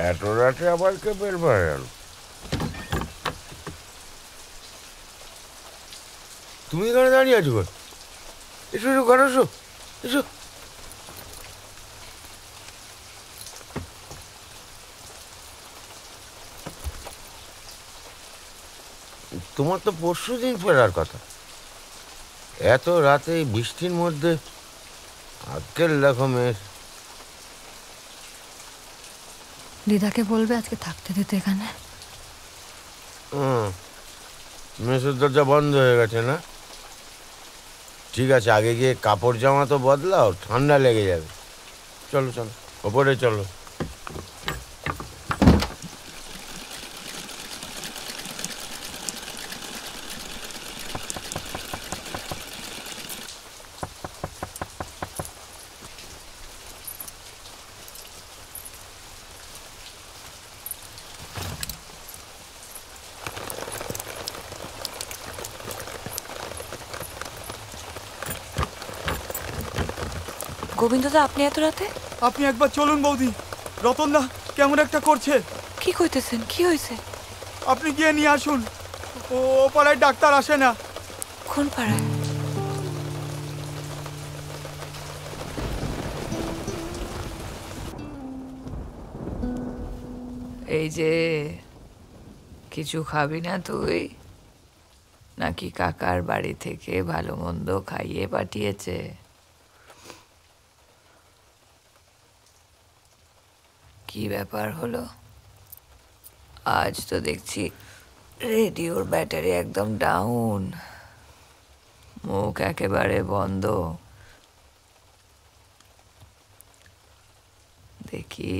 এত রাতে আবার কে বের হয়ে গেল? তুমি এখানে দাঁড়িয়ে আছো? এসো এসো, ঘরে এসো, এসো। তোমার তো পরশু দিন ফেরার কথা। এত রাতে এই বৃষ্টির মধ্যে আজকের রকমের। দিদাকে বলবে আজকে থাকতে দিতে এখানে। মেসের দরজা বন্ধ হয়ে গেছে না? ঠিক আছে, আগে গিয়ে কাপড় জামা তো বদলাও, ঠান্ডা লেগে যাবে। চলো চলো, ওপরে চলো। গোবিন্দদা, আপনি এত রাতে? আপনি একবার চলুন বৌদি, রতনদা কেমন একটা করছে। কি কইতেছেন? কি হয়েছে? আপনি গিয়ে নিয়ে আসুন। ও পাড়ায় ডাক্তার আসে না। কোন পাড়ায়? এই যে, কিছু খাবি না তুই? নাকি কাকার বাড়ি থেকে ভালো মন্দ খাইয়ে পাঠিয়েছে? কি ব্যাপার হলো? আজ তো দেখছি রেডিওর ব্যাটারি একদম ডাউন, মুখ একেবারে বন্ধ। দেখি,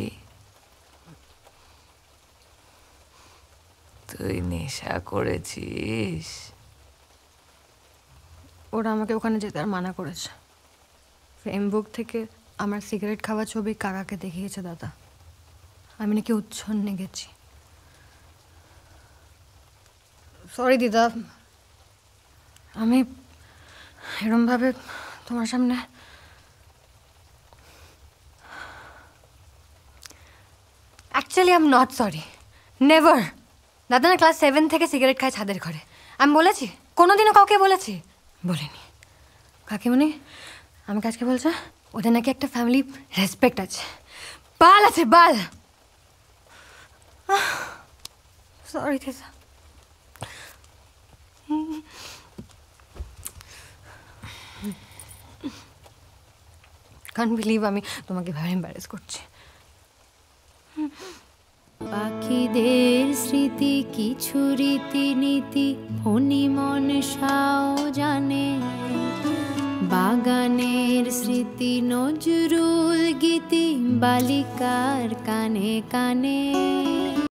তুই নেশা করেছিস? ওরা আমাকে ওখানে যেতে আর মানা করেছে। ফেসবুক থেকে আমার সিগারেট খাওয়া ছবি কাকাকে দেখিয়েছে দাদা। আমি নাকি উচ্ছন্নে গেছি। সরি দিদা, আমি এরমভাবে তোমার সামনে। Actually I am not sorry, never. দাদা না ক্লাস 7 থেকে সিগারেট খায় ছাদের ঘরে। আমি বলেছি কোনোদিনও কাউকে বলেছি? বলিনি। কাকিমণি আমাকে আজকে বলছে ওদের নাকি একটা ফ্যামিলি রেসপেক্ট আছে, বাল আছে, বাল। সরি দিদা। কান্ট বিলিভ আমি তোমাকে ভাবে এম্বারেস করছি। পাখিদের স্মৃতি কিছু রীতিনীতি ফণি মনসাও জানে, বাগানের স্মৃতি নজরুল গীতি বালিকার কানে কানে।